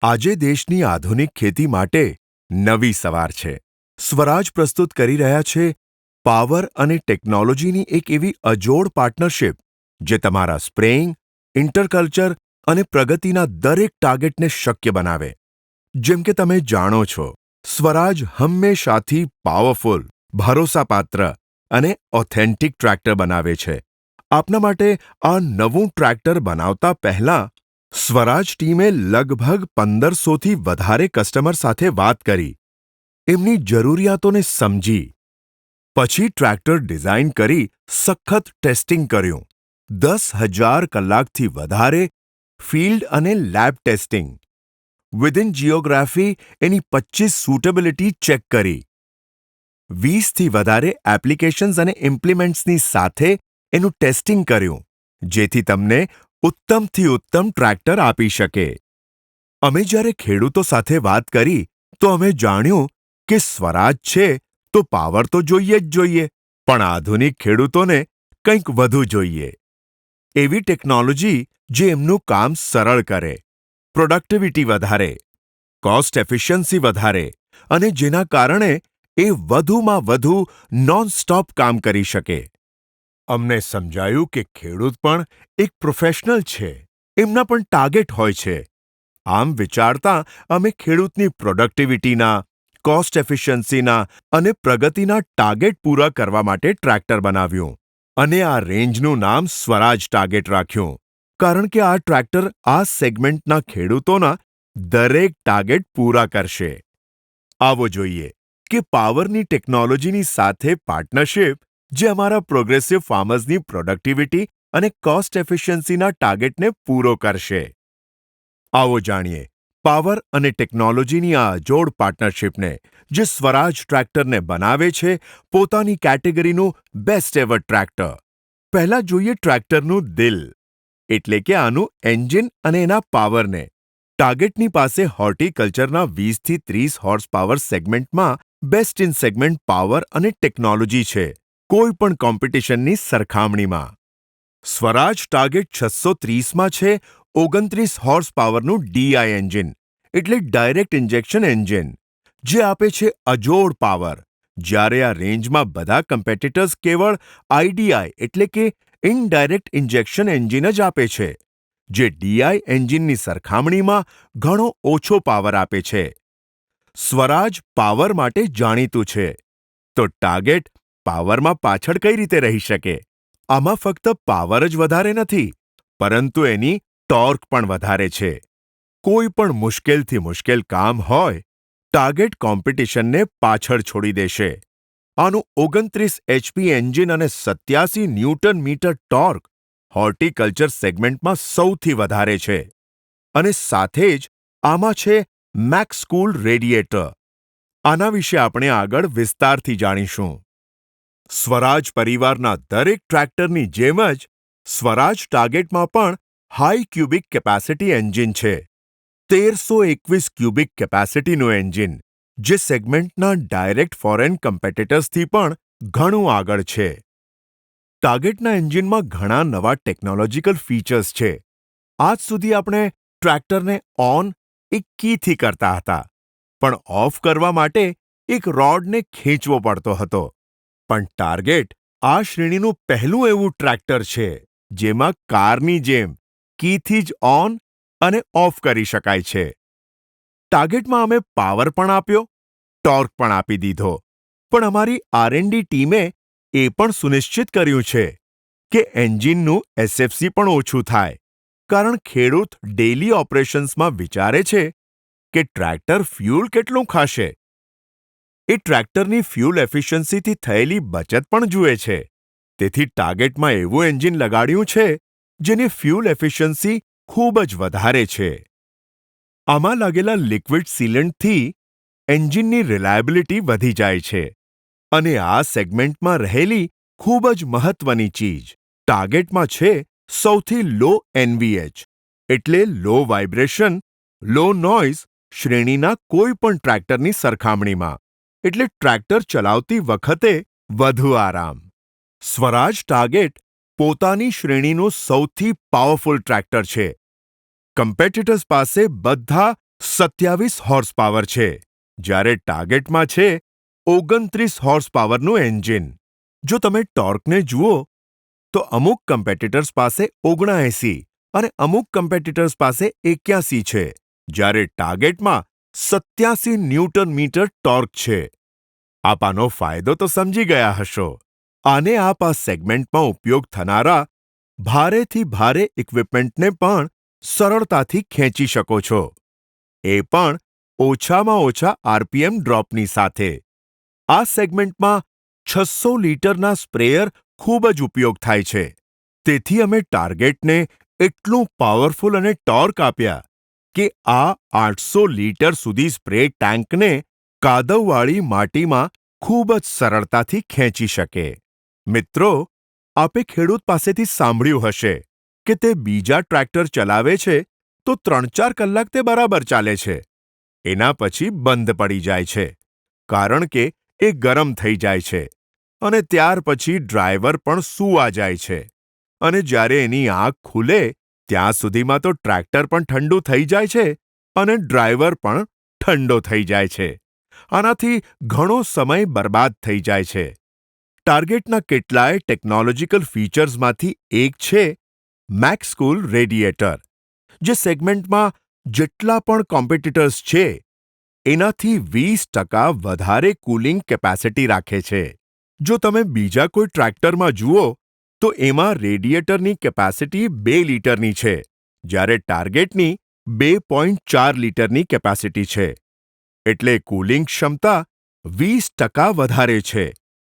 આજે દેશની આધુનિક ખેતી માટે નવી સવાર છે. સ્વરાજ પ્રસ્તુત કરી રહ્યા છે પાવર અને ટેકનોલોજીની એક એવી અજોડ પાર્ટનરશિપ જે તમારા સ્પ્રેઇંગ, ઇન્ટરકલ્ચર અને પ્રગતિના દરેક ટાર્ગેટને શક્ય બનાવે. જેમ કે તમે જાણો છો, સ્વરાજ હંમેશાથી પાવરફુલ, ભરોસાપાત્ર અને ઓથેન્ટિક ટ્રેક્ટર બનાવે છે. આપના માટે આ નવું ટ્રેક્ટર બનાવતા પહેલા સ્વરાજ ટીમે લગભગ 1500થી વધારે કસ્ટમર સાથે વાત કરી, એમની જરૂરિયાતોને સમજી, પછી ટ્રેક્ટર ડિઝાઇન કરી સખત ટેસ્ટિંગ કર્યું, 10,000 કલાકથી વધારે ફિલ્ડ અને લેબ ટેસ્ટિંગ, વિધિન જિયોગ્રાફી એની 25 સુટેબિલિટી ચેક કરી, 20થી વધારે એપ્લિકેશન્સ અને ઇમ્પ્લિમેન્ટ્સની સાથે એનું ટેસ્ટિંગ કર્યું, જેથી તમને ઉત્તમથી ઉત્તમ ટ્રેક્ટર આપી શકે. અમે જ્યારે ખેડૂતો સાથે વાત કરી તો અમે જાણ્યું કે સ્વરાજ છે તો પાવર તો જોઈએ જ જોઈએ, પણ આધુનિક ખેડૂતોને કંઈક વધુ જોઈએ. એવી ટેકનોલોજી જે એમનું કામ સરળ કરે, પ્રોડક્ટિવિટી વધારે, કોસ્ટ એફિશિયન્સી વધારે અને જેના કારણે એ વધુમાં વધુ નોન-સ્ટોપ કામ કરી શકે. અમને સમજાયું કે ખેડૂત પણ એક પ્રોફેશનલ છે, એમના પણ ટાર્ગેટ હોય છે. આમ વિચારતા અમે ખેડૂતની પ્રોડક્ટિવિટીના, કોસ્ટ એફિશિયન્સીના અને પ્રગતિના ટાર્ગેટ પૂરા કરવા માટે ટ્રેક્ટર બનાવ્યું અને આ રેન્જનું નામ સ્વરાજ ટાર્ગેટ રાખ્યું, કારણ કે આ ટ્રેક્ટર આ સેગમેન્ટના ખેડૂતોના દરેક ટાર્ગેટ પૂરા કરશે. આવો જોઈએ કે પાવરની ટેકનોલોજીની સાથે પાર્ટનરશિપ જે અમારા પ્રોગ્રેસિવ ફાર્મર્સની પ્રોડક્ટિવિટી અને કોસ્ટ એફિશિયન્સીના ટાર્ગેટને પૂરો કરશે. આવો જાણીએ પાવર અને ટેકનોલોજીની આ અજોડ પાર્ટનરશિપને જે સ્વરાજ ટ્રેક્ટરને બનાવે છે પોતાની કેટેગરીનું બેસ્ટ એવર ટ્રેક્ટર. પહેલા જોઈએ ટ્રેક્ટરનું દિલ, એટલે કે આનું એન્જિન અને એના પાવરને. ટાર્ગેટની પાસે હોર્ટિકલ્ચરના 20થી 30 હોર્સ પાવર સેગમેન્ટમાં બેસ્ટ ઇન સેગમેન્ટ પાવર અને ટેકનોલોજી છે, કોઈ પણ કોમ્પિટિશનની સરખામણીમાં. સ્વરાજ ટાર્ગેટ 630માં છે 29 હોર્સ પાવરનું ડીઆઈ એન્જિન, એટલે ડાયરેક્ટ ઇન્જેક્શન એન્જિન, જે આપે છે અજોડ પાવર, જ્યારે આ રેન્જમાં બધા કમ્પિટિટર્સ કેવળ આઈડીઆઈ એટલે કે ઇનડાયરેક્ટ ઇન્જેક્શન એન્જિન જ આપે છે, જે ડીઆઈ એન્જિનની સરખામણીમાં ઘણો ઓછો પાવર આપે છે. સ્વરાજ પાવર માટે જાણીતું છે, તો ટાર્ગેટ પાવરમાં પાછળ કઈ રીતે રહી શકે? આમાં ફક્ત પાવર જ વધારે નથી, પરંતુ એની ટોર્ક પણ વધારે છે. કોઈ પણ મુશ્કેલથી મુશ્કેલ કામ હોય, ટાર્ગેટ કોમ્પિટિશનને પાછળ છોડી દેશે. આનું 29 એચપી એન્જિન અને 87 ન્યૂટન મીટર ટોર્ક હોર્ટિકલ્ચર સેગમેન્ટમાં સૌથી વધારે છે. અને સાથે જ આમાં છે મેક્સ કૂલ રેડિએટર. આના વિશે આપણે આગળ વિસ્તારથી જાણીશું. સ્વરાજ પરિવારના દરેક ટ્રેક્ટરની જેમ જ સ્વરાજ ટાર્ગેટમાં પણ હાઈ ક્યુબિક કેપેસિટી એન્જિન છે. 1321 ક્યુબિક કેપેસિટીનું એન્જિન, જે સેગમેન્ટના ડાયરેક્ટ ફોરેન કમ્પિટિટર્સથી પણ ઘણું આગળ છે. ટાર્ગેટના એન્જિનમાં ઘણા નવા ટેકનોલોજીકલ ફીચર્સ છે. આજ સુધી આપણે ટ્રેક્ટરને ઓન એક કીથી કરતા હતા, પણ ઓફ કરવા માટે એક રોડને ખેંચવો પડતો હતો. પણ ટાર્ગેટ આ શ્રેણીનું પહેલું એવું ટ્રેક્ટર છે જેમાં કારની જેમ કીથી જ ઓન અને ઓફ કરી શકાય છે. ટાર્ગેટમાં અમે પાવર પણ આપ્યો, ટોર્ક પણ આપી દીધો, પણ અમારી આર&ડી ટીમે એ પણ સુનિશ્ચિત કર્યું છે કે એન્જિનનું એસએફસી પણ ઓછું થાય, કારણ ખેડૂત ડેલી ઓપરેશન્સમાં વિચારે છે કે ટ્રેક્ટર ફ્યુઅલ કેટલું ખાશે. એ ટ્રેક્ટરની ફ્યુઅલ એફિશિયન્સીથી થયેલી બચત પણ જુએ છે. તેથી ટાર્ગેટમાં એવું એન્જિન લગાડ્યું છે જેની ફ્યુઅલ એફિશિયન્સી ખૂબ જ વધારે છે. આમાં લાગેલા લિક્વિડ સીલન્ટથી એન્જિનની રિલાયબિલિટી વધી જાય છે. અને આ સેગમેન્ટમાં રહેલી ખૂબ જ મહત્વની ચીજ, ટાર્ગેટમાં છે સૌથી લો એનવીએચ, એટલે લો વાઇબ્રેશન, લો નોઇઝ શ્રેણીના કોઈ પણ ટ્રેક્ટરની સરખામણીમાં. એટલે ટ્રેક્ટર ચલાવતી વખતે વધુ આરામ. સ્વરાજ ટાર્ગેટ પોતાની શ્રેણીનું સૌથી પાવરફુલ ટ્રેક્ટર છે. કમ્પિટિટર્સ પાસે બધા 27 હોર્સ પાવર છે, જ્યારે ટાર્ગેટમાં છે 29 હોર્સ પાવરનું એન્જિન. જો તમે ટોર્કને જુઓ તો અમુક કમ્પેટિટર્સ પાસે 79 અને અમુક કમ્પેટિટર્સ પાસે 81 છે, જ્યારે ટાર્ગેટમાં 87 ન્યૂટન મીટર ટોર્ક છે. આપ આનો ફાયદો તો સમજી ગયા હશો. આને આપ આ સેગમેન્ટમાં ઉપયોગ થનારા ભારેથી ભારે ઇક્વિપમેન્ટને પણ સરળતાથી ખેંચી શકો છો, એ પણ ઓછામાં ઓછા આરપીએમ ડ્રોપની સાથે. આ સેગમેન્ટમાં 600 લીટરના સ્પ્રેયર ખૂબ જ ઉપયોગ થાય છે. તેથી અમે ટાર્ગેટને એટલું પાવરફુલ અને ટોર્ક આપ્યા કે આ 800 લીટર સુધી સ્પ્રે ટેન્કને કાદવવાળી માટીમાં ખૂબ જ સરળતાથી ખેંચી શકે. મિત્રો, આપે ખેડૂત પાસેથી સાંભળ્યું હશે કે તે બીજા ટ્રેક્ટર ચલાવે છે તો 3-4 કલાક તે બરાબર ચાલે છે. એના પછી બંધ પડી જાય છે, કારણ કે એ ગરમ થઈ જાય છે અને ત્યાર પછી ડ્રાઈવર પણ સૂવા જાય છે. અને જ્યારે એની આંખ ખુલે ત્યાં સુધીમાં તો ટ્રેક્ટર પણ ઠંડુ થઈ જાય છે અને ડ્રાઈવર પણ ઠંડો થઈ જાય છે. આનાથી ઘણો સમય બરબાદ થઈ જાય છે. ટાર્ગેટના કેટલાય ટેકનોલોજીકલ ફીચર્સમાંથી એક છે મેક્સકૂલ રેડિએટર, જે સેગમેન્ટમાં જેટલા પણ કોમ્પિટિટર્સ છે એનાથી 20% વધારે કુલિંગ કેપેસિટી રાખે છે. જો તમે બીજા કોઈ ટ્રેક્ટરમાં જુઓ તો એમાં રેડિએટરની કેપેસિટી 2 લીટરની છે, જ્યારે ટાર્ગેટની 2.4 લીટરની કેપેસિટી છે. એટલે કુલિંગ ક્ષમતા 20% વધારે છે,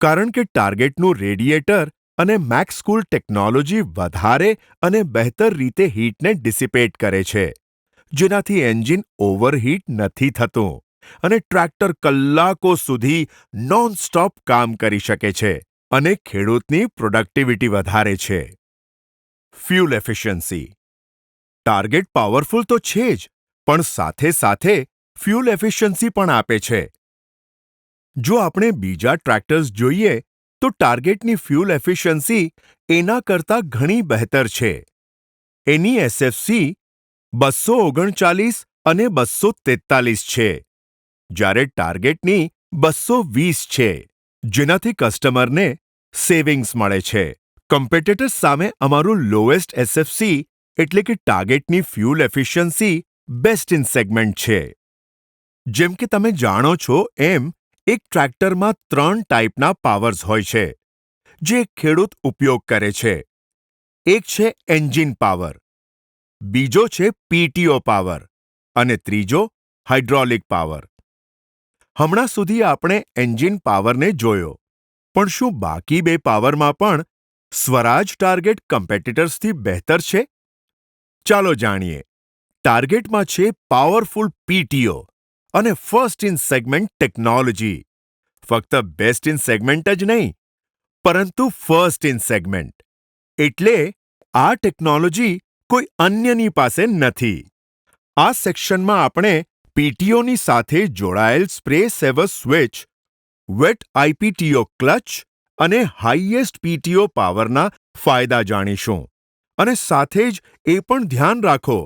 કારણ કે ટાર્ગેટનું રેડિએટર અને મેક્સકૂલ ટેકનોલોજી વધારે અને બહેતર રીતે હીટને ડિસિપેટ કરે છે, જેનાથી એન્જિન ઓવરહીટ નથી થતું અને ટ્રેક્ટર કલાકો સુધી નોનસ્ટોપ કામ કરી શકે છે અને ખેડૂતની પ્રોડક્ટિવિટી વધારે છે. Fuel efficiency. ટાર્ગેટ પાવરફુલ તો છે જ, પણ સાથે સાથે ફ્યુલ એફિશિયન્સી પણ આપે છે. જો આપણે બીજા ટ્રેક્ટર્સ જોઈએ તો ટાર્ગેટની ફ્યુલ એફિશિયન્સી એના કરતાં ઘણી બહેતર છે. એની એસએફસી 239 અને 243 છે, જ્યારે ટાર્ગેટની 220 છે, જેનાથી કસ્ટમરને સેવિંગ્સ મળે છે. કમ્પિટિટર્સ સામે અમારું લોએસ્ટ એસએફસી એટલે કે ટાર્ગેટની fuel efficiency best in segment છે. જેમ કે તમે જાણો છો એમ એક ટ્રેક્ટરમાં 3 ટાઈપના પાવર્સ હોય છે, જે એક ખેડૂત ઉપયોગ કરે છે. એક છે એન્જિન પાવર, બીજો છે પીટીઓ પાવર અને ત્રીજો હાઇડ્રોલિક પાવર. હમણાં સુધી આપણે એન્જિન પાવરને જોયો, પણ શું બાકી 2 પાવરમાં પણ સ્વરાજ ટાર્ગેટ કમ્પેટિટર્સથી બહેતર છે? ચાલો જાણીએ. ટાર્ગેટમાં છે પાવરફુલ પીટીઓ અને ફર્સ્ટ ઇન સેગમેન્ટ ટેકનોલોજી. ફક્ત બેસ્ટ ઇન સેગમેન્ટ જ નહીં, પરંતુ ફર્સ્ટ ઇન સેગમેન્ટ. એટલે આ ટેકનોલોજી કોઈ અન્યની પાસે નથી. આ સેક્શનમાં આપણે પીટીઓની સાથે જોડાયેલ સ્પ્રે સેવર સ્વિચ, વેટ આઈપીટીઓ ક્લચ અને હાઈએસ્ટ પીટીઓ પાવરના ફાયદા જાણીશું. અને સાથે જ એ પણ ધ્યાન રાખો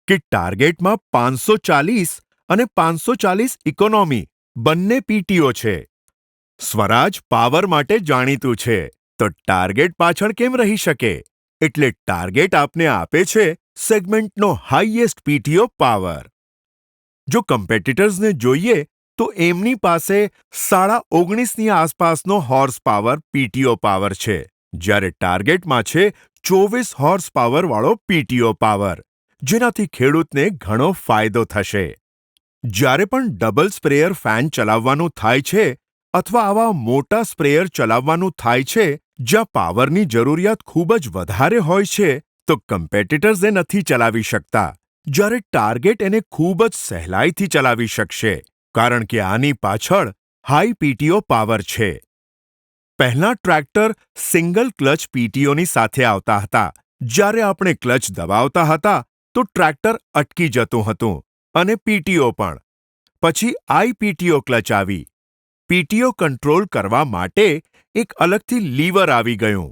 કે ટાર્ગેટમાં 540 અને 540 ઇકોનોમી બંને પીટીઓ છે. સ્વરાજ પાવર માટે જાણીતું છે, તો ટાર્ગેટ પાછળ કેમ રહી શકે? એટલે ટાર્ગેટ આપને આપે છે સેગમેન્ટનો હાઈએસ્ટ પીટીઓ પાવર. જો કમ્પેટિટર્સને જોઈએ તો એમની પાસે 19.5ની આસપાસનો હોર્સ પાવર પીટીઓ પાવર છે, જ્યારે ટાર્ગેટમાં છે 24 હોર્સ પાવરવાળો પીટીઓ પાવર, જેનાથી ખેડૂતને ઘણો ફાયદો થશે. જ્યારે પણ ડબલ સ્પ્રેયર ફેન ચલાવવાનું થાય છે અથવા આવા મોટા સ્પ્રેયર ચલાવવાનું થાય છે જ્યાં પાવરની જરૂરિયાત ખૂબ જ વધારે હોય છે, તો કમ્પેટિટર્સ એ નથી ચલાવી શકતા, જ્યારે ટાર્ગેટ એને ખૂબ જ સહેલાઈથી ચલાવી શકશે, કારણ કે આની પાછળ હાઈ પીટીઓ પાવર છે. પહેલાં ટ્રેક્ટર સિંગલ ક્લચ પીટીઓની સાથે આવતા હતા. જ્યારે આપણે ક્લચ દબાવતા હતા તો ટ્રેક્ટર અટકી જતું હતું અને પીટીઓ પણ. પછી આઈપીટીઓ ક્લચ આવી. પીટીઓ કંટ્રોલ કરવા માટે એક અલગથી લીવર આવી ગયું.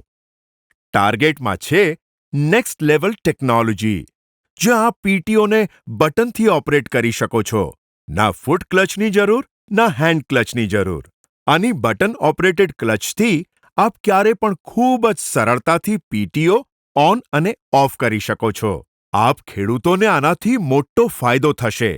ટાર્ગેટમાં છે નેક્સ્ટ લેવલ ટેકનોલોજી, જ્યાં આપ પીટીઓને બટનથી ઓપરેટ કરી શકો છો. ના ફૂટ ક્લચની જરૂર, ના હેન્ડ ક્લચની જરૂર. આની બટન ઓપરેટેડ ક્લચથી આપ ક્યારે પણ ખૂબ જ સરળતાથી પીટીઓ ઓન અને ઓફ કરી શકો છો. આપ ખેડૂતોને આનાથી મોટો ફાયદો થશે,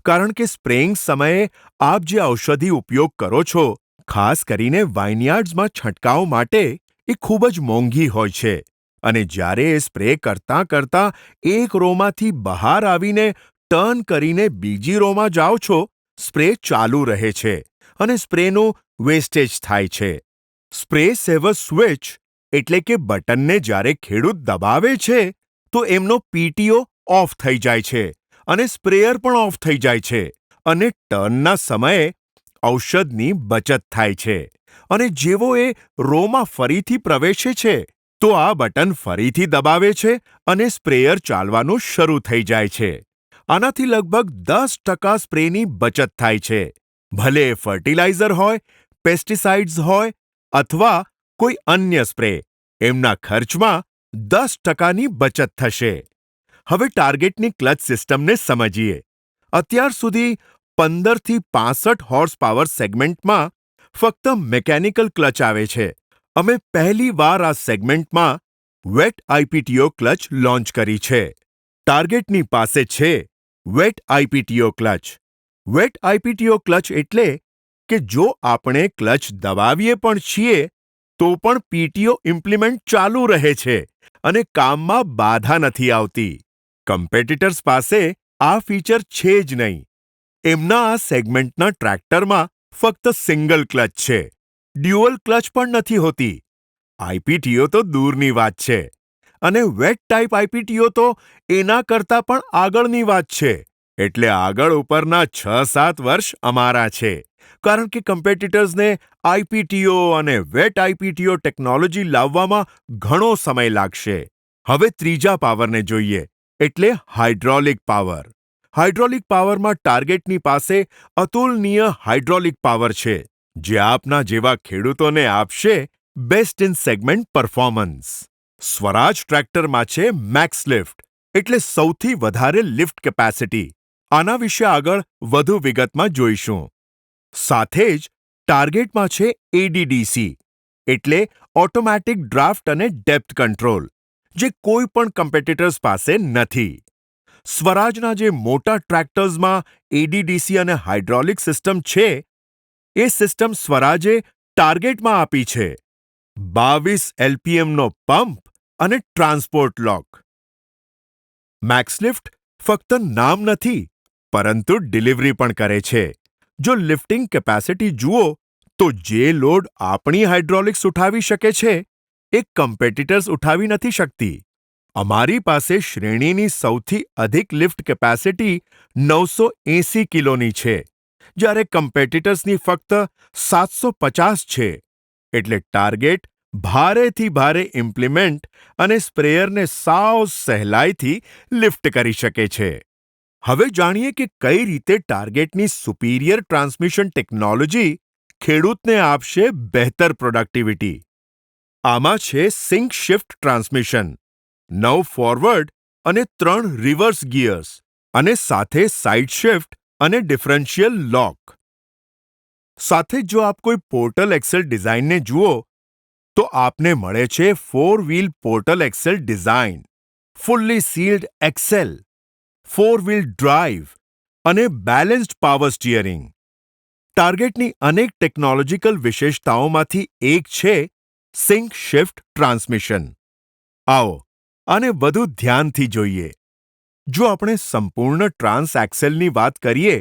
કારણ કે સ્પ્રેઇંગ સમયે આપ જે ઔષધિ ઉપયોગ કરો છો, ખાસ કરીને વાઇનયાર્ડ્સમાં છંટકાવ માટે, એ ખૂબ જ મોંઘી હોય છે. અને જ્યારે એ સ્પ્રે કરતાં કરતાં એક રોમાંથી બહાર આવીને ટર્ન કરીને બીજી રોમાં જાઓ છો, સ્પ્રે ચાલુ રહે છે અને સ્પ્રેનું વેસ્ટેજ થાય છે. સ્પ્રે સેવર સ્વિચ એટલે કે બટનને જ્યારે ખેડૂત દબાવે છે, તો એમનો પીટીઓ ઓફ થઈ જાય છે અને સ્પ્રેયર પણ ઓફ થઈ જાય છે અને ટર્નના સમયે ઔષધની બચત થાય છે. અને જેવો એ રોમાં ફરીથી પ્રવેશે છે, તો આ બટન ફરીથી દબાવે છે અને સ્પ્રેયર ચાલવાનું શરૂ થઈ જાય છે. આનાથી લગભગ 10% સ્પ્રેની બચત થાય છે. ભલે એ ફર્ટિલાઇઝર હોય, પેસ્ટિસાઇડ્સ હોય અથવા કોઈ અન્ય સ્પ્રે, એમના ખર્ચમાં 10%ની બચત થશે. હવે ટાર્ગેટની ક્લચ સિસ્ટમને સમજીએ. અત્યાર સુધી 15થી 65 હોર્સ પાવર સેગમેન્ટમાં ફક્ત મિકેનિકલ ક્લચ આવે છે. અમે પહેલીવાર આ સેગમેન્ટમાં વેટ આઈપીટીઓ ક્લચ લોન્ચ કરી છે. ટાર્ગેટની પાસે છે વેટ આઈપીટીઓ ક્લચ. વેટ આઈપીટીઓ ક્લચ એટલે કે જો આપણે ક્લચ દબાવીએ પણ છીએ, તો પણ પીટીઓ ઇમ્પ્લિમેન્ટ ચાલુ રહે છે અને કામમાં બાધા નથી આવતી. કમ્પેટિટર્સ પાસે આ ફીચર છે જ નહીં. એમના આ સેગમેન્ટના ટ્રેક્ટરમાં ફક્ત સિંગલ ક્લચ છે. ડ્યુઅલ ક્લચ પણ નથી હોતી. આઈપીટીઓ તો દૂરની વાત છે. અને વેટ ટાઈપ આઈપીટીઓ તો એના કરતાં પણ આગળની વાત છે. એટલે આગળ ઉપરના 6-7 વર્ષ અમારા છે. કારણ કે કમ્પેટિટર્સને આઈપીટીઓ અને વેટ આઈપીટીઓ ટેકનોલોજી લાવવામાં ઘણો સમય લાગશે. હવે ત્રીજા પાવરને જોઈએ, એટલે હાઇડ્રોલિક પાવર. હાઇડ્રોલિક પાવરમાં ટાર્ગેટની પાસે અતુલનીય હાઇડ્રોલિક પાવર છે, જે આપના જેવા ખેડૂતોને આપશે બેસ્ટ ઇન સેગમેન્ટ પરફોર્મન્સ. સ્વરાજ ટ્રેક્ટરમાં છે મેક્સ લિફ્ટ, એટલે સૌથી વધારે લિફ્ટ કેપેસિટી. આના વિશે આગળ વધુ વિગતમાં જોઈશું. સાથે જ ટાર્ગેટમાં છે એડીડીસી, એટલે ઓટોમેટિક ડ્રાફ્ટ અને ડેપ્થ કંટ્રોલ, જે કોઈ પણ કમ્પેટિટર્સ પાસે નથી. સ્વરાજના જે મોટા ટ્રેક્ટર્સમાં એડીડીસી અને હાઇડ્રોલિક સિસ્ટમ છે, એ સિસ્ટમ સ્વરાજે ટાર્ગેટમાં આપી છે. 22 એલપીએમનો પંપ અને ટ્રાન્સપોર્ટ લોક. મેક્સલિફ્ટ ફક્ત નામ નથી, પરંતુ ડિલિવરી પણ કરે છે. જો લિફ્ટિંગ કેપેસિટી જુઓ, તો જે લોડ આપણી હાઇડ્રોલિક્સ ઉઠાવી શકે છે, એ કમ્પેટિટર્સ ઉઠાવી નથી શકતી. અમારી પાસે શ્રેણીની સૌથી અધિક લિફ્ટ કેપેસિટી 980 કિલોની છે, જ્યારે કમ્પેટિટર્સની ફક્ત 750 છે. એટલે ટાર્ગેટ ભારેથી ભારે ઇમ્પ્લિમેન્ટ અને સ્પ્રેયરને સાવ સહેલાઈથી લિફ્ટ કરી શકે છે. હવે જાણીએ કે કઈ રીતે ટાર્ગેટની સુપીરિયર ટ્રાન્સમિશન ટેકનોલોજી ખેડૂતને આપશે બહેતર પ્રોડક્ટિવિટી. આમાં છે સિંક શિફ્ટ ટ્રાન્સમિશન, 9 ફોરવર્ડ અને 3 રિવર્સ ગિયર્સ, અને સાથે સાઇડ શિફ્ટ અને ડિફરન્શિયલ લોક. સાથે જો આપ કોઈ પોર્ટલ એક્સેલ ડિઝાઇનને જુઓ, તો આપને મળે છે 4 wheel portal axle design, fully sealed axle, 4 wheel drive અને બેલેન્સ્ડ પાવર સ્ટીયરિંગ. ટાર્ગેટની અનેક ટેકનોલોજીકલ વિશેષતાઓમાંથી એક છે સિંક શિફ્ટ ટ્રાન્સમિશન. આવો આને વધુ ધ્યાનથી જોઈએ. જો આપણે સંપૂર્ણ ટ્રાન્સ એક્સેલની વાત કરીએ,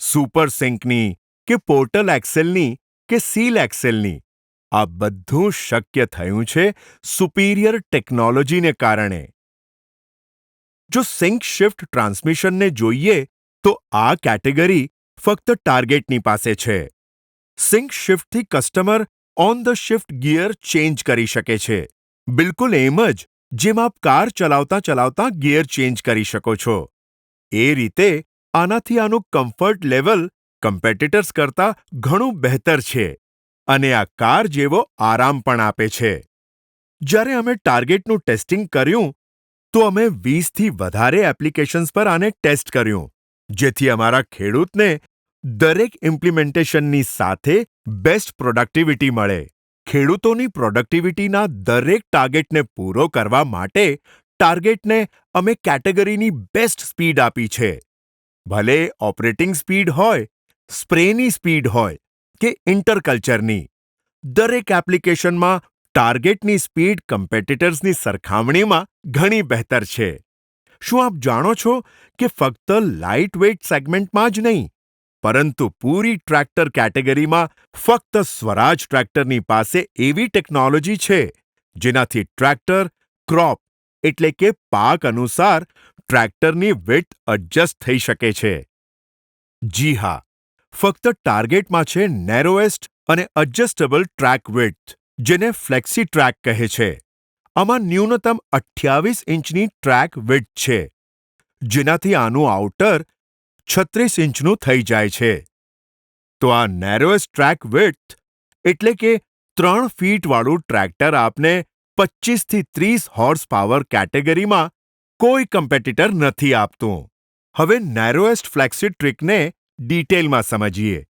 સુપર સિંકની કે પોર્ટલ એક્સેલની કે સીલ એક્સેલની, આ બધું શક્ય થયું છે સુપીરિયર ટેકનોલોજીને કારણે. જો સિંક શિફ્ટ ટ્રાન્સમિશનને જોઈએ, તો આ કેટેગરી ફક્ત ટાર્ગેટની પાસે છે. સિંક શિફ્ટથી customer on the shift gear change કરી શકે છે. બિલકુલ એમ જ જેમ આપ કાર ચલાવતા ચલાવતા ગિયર ચેન્જ કરી શકો છો. એ રીતે આનાથી આનું કમ્ફર્ટ લેવલ કમ્પેટિટર્સ કરતાં ઘણું બહેતર છે અને આ કાર જેવો આરામ પણ આપે છે. જ્યારે અમે ટાર્ગેટનું ટેસ્ટિંગ કર્યું, તો અમે 20થી વધારે એપ્લિકેશન્સ પર આને ટેસ્ટ કર્યું, જેથી અમારા ખેડૂતને દરેક ઇમ્પ્લિમેન્ટેશનની સાથે બેસ્ટ પ્રોડક્ટિવિટી મળે. ખેડૂતોની પ્રોડક્ટિવિટીના દરેક ટાર્ગેટને પૂરો કરવા માટે ટાર્ગેટને અમે કેટેગરીની બેસ્ટ સ્પીડ આપી છે. ભલે ઓપરેટિંગ સ્પીડ હોય, સ્પ્રેની સ્પીડ હોય કે ઇન્ટરકલ્ચરની, દરેક એપ્લિકેશનમાં ટાર્ગેટની સ્પીડ કમ્પેટિટર્સની સરખામણીમાં ઘણી બહેતર છે. શું આપ જાણો છો કે ફક્ત લાઇટ વેઇટ સેગમેન્ટમાં જ નહીં, પરંતુ પૂરી ટ્રેક્ટર કેટેગરીમાં ફક્ત સ્વરાજ ટ્રેક્ટરની પાસે એવી ટેકનોલોજી છે, જેનાથી ટ્રેક્ટર ક્રોપ એટલે કે પાક અનુસાર ટ્રેક્ટરની વિડ્થ એડજસ્ટ થઈ શકે છે. જી હા, ફક્ત ટાર્ગેટમાં છે નેરોએસ્ટ અને એડજસ્ટેબલ ટ્રેક વિડ્થ, જેને ફ્લેક્સી ટ્રેક કહે છે. આમાં ન્યૂનતમ 28 ઇંચની ટ્રેક વિડ્થ છે, જેનાથી આનું આઉટર 36 ઇંચનું થઈ જાય છે. તો આ નેરોએસ્ટ ટ્રેક વિડ્થ એટલે કે 3 ફીટવાળું ટ્રેક્ટર આપને 25થી 30 હોર્સ પાવર કેટેગરીમાં કોઈ કમ્પેટિટર નથી આપતું. હવે નેરોએસ્ટ ફ્લેક્સી ટ્રેકને ડિટેલમાં સમજીએ.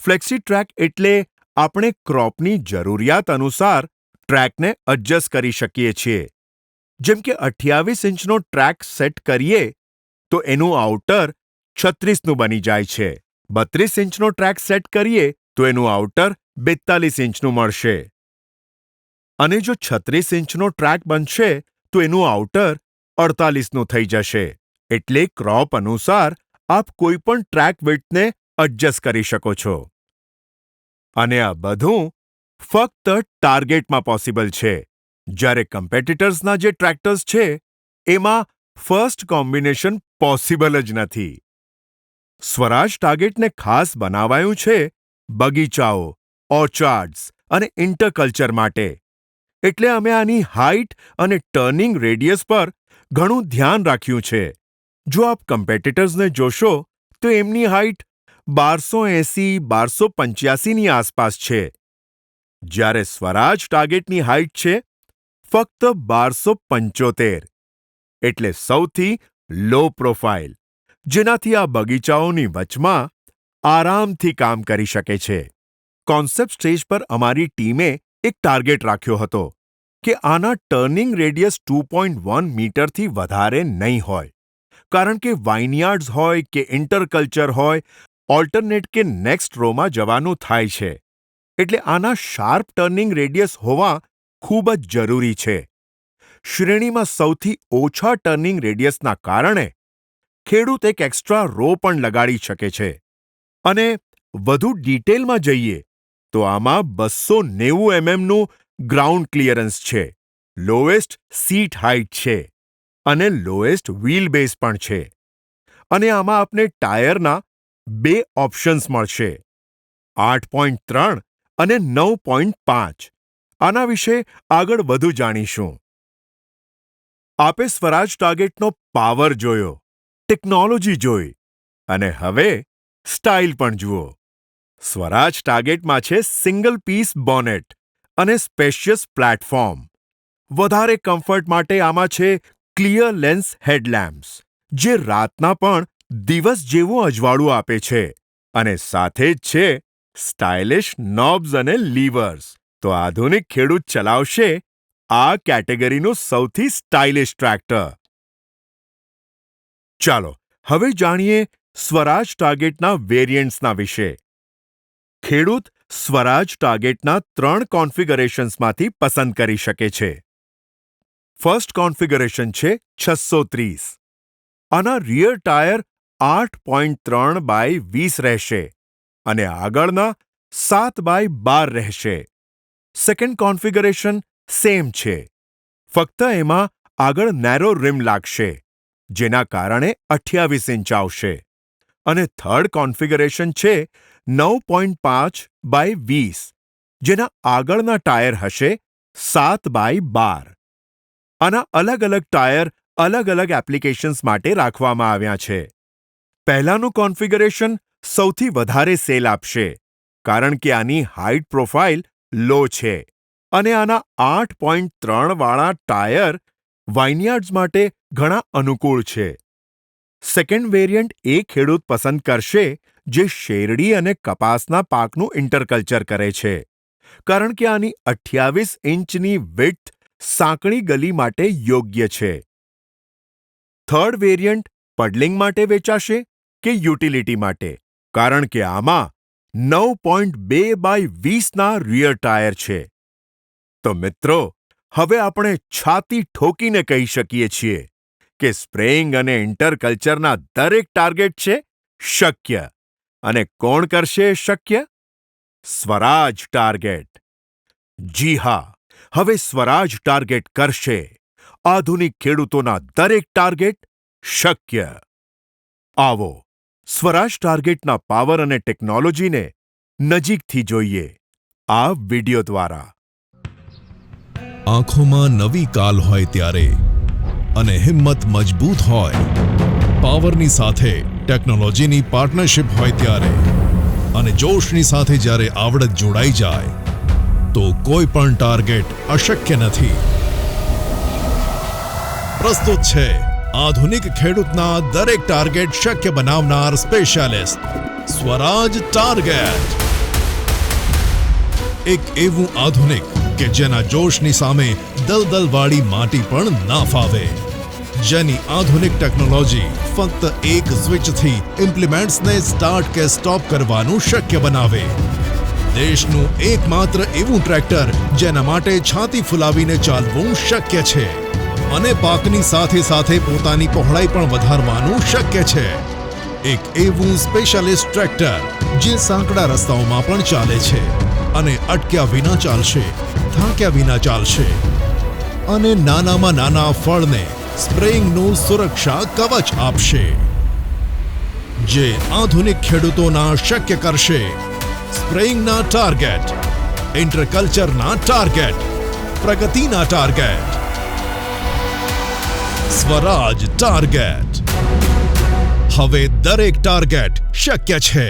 ફ્લેક્સી ટ્રેક એટલે આપણે ક્રોપની જરૂરિયાત અનુસાર ટ્રેકને એડજસ્ટ કરી શકીએ છીએ. જેમ કે 28 ઇંચનો ટ્રેક સેટ કરીએ તો એનું આઉટર 36નું બની જાય છે. 32 ઇંચનો ટ્રેક સેટ કરીએ તો એનું આઉટર 42 ઇંચનું મળશે. અને જો 36 ઇંચનો ટ્રેક બનશે તો એનું આઉટર 48નું થઈ જશે. એટલે ક્રોપ અનુસાર આપ કોઈ પણ ટ્રેક વિડ્થને એડજસ્ટ કરી શકો છો. અને આ બધું ફક્ત ટાર્ગેટમાં પોસિબલ છે, જ્યારે કમ્પેટિટર્સના જે ટ્રેક્ટર્સ છે એમાં ફર્સ્ટ કોમ્બિનેશન પોસિબલ જ નથી. સ્વરાજ ટાર્ગેટને ખાસ બનાવાયું છે બગીચાઓ, ઓર્ચાર્ડ્સ અને ઇન્ટરકલ્ચર માટે. એટલે અમે આની હાઇટ અને ટર્નિંગ રેડિયસ પર ઘણું ધ્યાન રાખ્યું છે. જો આપ કમ્પેટિટર્સને જોશો તો એમની હાઇટ 1280-1285ની આસપાસ છે, જ્યારે સ્વરાજ ટાર્ગેટની હાઇટ છે ફક્ત 1275, એટલે સૌથી લો પ્રોફાઇલ, જેનાથી આ બગીચાઓની વચમાં આરામથી કામ કરી શકે છે. કોન્સેપ્ટ સ્ટેજ પર અમારી ટીમે એક ટાર્ગેટ રાખ્યો હતો કે આના ટર્નિંગ રેડિયસ 2.1 મીટરથી વધારે નહીં હોય, કારણ કે વાઇનયાર્ડ્સ હોય કે ઇન્ટરકલ્ચર હોય, ઓલ્ટરનેટ કે નેક્સ્ટ રોમાં જવાનું થાય છે. એટલે આના શાર્પ ટર્નિંગ રેડિયસ હોવા ખૂબ જ જરૂરી છે. શ્રેણીમાં સૌથી ઓછા ટર્નિંગ રેડિયસના કારણે ખેડૂત એક એક્સ્ટ્રા રો પણ લગાડી શકે છે. અને વધુ ડિટેલમાં જઈએ તો આમાં 290 એમએમનું ગ્રાઉન્ડ ક્લિયરન્સ છે, લોએસ્ટ સીટ હાઇટ છે અને લોએસ્ટ વ્હીલ બેઝ પણ છે. અને આમાં આપને ટાયરના 2 ઓપ્શન્સ મળશે, 8.3 અને 9.5. આના વિશે આગળ વધુ જાણીશું. આપે સ્વરાજ ટાર્ગેટનો પાવર જોયો, ટેકનોલોજી જોઈ અને હવે સ્ટાઇલ પણ જુઓ. સ્વરાજ ટાર્ગેટમાં છે સિંગલ પીસ બોનેટ અને સ્પેશિયસ પ્લેટફોર્મ. વધારે કમ્ફર્ટ માટે આમાં છે ક્લિયર લેન્સ હેડલેમ્પ્સ, જે રાતના પણ દિવસ જેવું અજવાળું આપે છે. અને સાથે જ છે સ્ટાઇલિશ નોબ્સ અને લીવર્સ. તો આધુનિક ખેડૂત ચલાવશે આ કેટેગરીનું સૌથી સ્ટાઇલિશ ટ્રેક્ટર. ચાલો હવે જાણીએ સ્વરાજ ટાર્ગેટના વેરિયન્ટ્સના વિશે. ખેડૂત સ્વરાજ ટાર્ગેટના 3 કોન્ફિગરેશન્સમાંથી પસંદ કરી શકે છે. ફર્સ્ટ કોન્ફિગરેશન છે 630. આના રિયર ટાયર 8.3x20 રહેશે અને આગળના 7x12 રહેશે. સેકન્ડ કોન્ફિગરેશન સેમ છે, ફક્ત એમાં આગળ નેરો રિમ લાગશે, જેના કારણે 28 ઇંચ આવશે. અને થર્ડ કોન્ફિગરેશન છે 9.5x20, જેના આગળના ટાયર હશે 7x12. આના અલગ અલગ ટાયર અલગ અલગ એપ્લિકેશન્સ માટે રાખવામાં આવ્યા છે. પહેલાનું કોન્ફિગરેશન સૌથી વધારે સેલ આપશે, કારણ કે આની હાઇટ પ્રોફાઇલ લો છે અને આના 8.3 વાળા ટાયર વાઇનયાર્ડ્સ માટે ઘણા અનુકૂળ છે. સેકન્ડ વેરિયન્ટ એ ખેડૂત પસંદ કરશે જે શેરડી અને કપાસના પાકનું ઇન્ટરકલ્ચર કરે છે, કારણ કે આની 28 ઇંચની વિડ્થ સાંકડી ગલી માટે યોગ્ય છે. થર્ડ વેરિયન્ટ પડલિંગ માટે વેચાશે કે યુટિલિટી માટે, કારણ કે આમાં 9.2x20ના રિયર ટાયર છે. તો મિત્રો, હવે આપણે છાતી ઠોકીને કહી શકીએ છીએ કે સ્પ્રેઇંગ અને ઇન્ટરકલ્ચરના દરેક ટાર્ગેટ છે શક્ય. અને કોણ કરશે એ શક્ય? સ્વરાજ ટાર્ગેટ. જી હા, હવે સ્વરાજ ટાર્ગેટ કરશે આધુનિક ખેડૂતોના દરેક ટાર્ગેટ શક્ય. આવો સ્વરાજ ટાર્ગેટના પાવર અને ટેકનોલોજીને નજીકથી જોઈએ આ વિડિયો દ્વારા. આંખોમાં નવી કાલ હોય ત્યારે અને હિંમત મજબૂત હોય, પાવરની સાથે ટેકનોલોજીની પાર્ટનરશિપ હોય ત્યારે અને જોશની સાથે જ્યારે આવડત જોડાઈ જાય તો કોઈ પણ ટાર્ગેટ અશક્ય નથી. પ્રસ્તુત છે આધુનિક ખેડૂતના દરેક ટાર્ગેટ શક્ય બનાવનાર સ્પેશિયાલિસ્ટ સ્વરાજ ટાર્ગેટ. એક એવું આધુનિક કે જેના જોશની સામે દલદલવાળી માટી પણ ના ફાવે, જેની આધુનિક ટેકનોલોજી ફક્ત એક સ્વિચથી ઇમ્પ્લિમેન્ટ્સને સ્ટાર્ટ કે સ્ટોપ કરવાનું શક્ય બનાવે. દેશનું એકમાત્ર એવું ટ્રેક્ટર જેના માટે છાતી ફુલાવીને ચાલવું શક્ય છે અને પાકની સાથે સાથે પોતાની પહોળાઈ પણ વધારવાનું શક્ય છે. એક એવું સ્પેશિયાલિસ્ટ ટ્રેક્ટર જે સાંકડા રસ્તાઓમાં પણ ચાલે છે અને અટક્યા વિના ચાલશે, થાક્યા વિના ચાલશે અને નાનામાં નાના ફળને સ્પ્રેઇંગનું સુરક્ષા કવચ આપશે, જે આધુનિક ખેડૂતોના શક્ય કરશે સ્પ્રેઇંગના ટાર્ગેટ, ઇન્ટરકલ્ચરના ટાર્ગેટ, પ્રગતિના ટાર્ગેટ. સ્વરાજ ટાર્ગેટ. હવે દરેક ટાર્ગેટ શક્ય છે.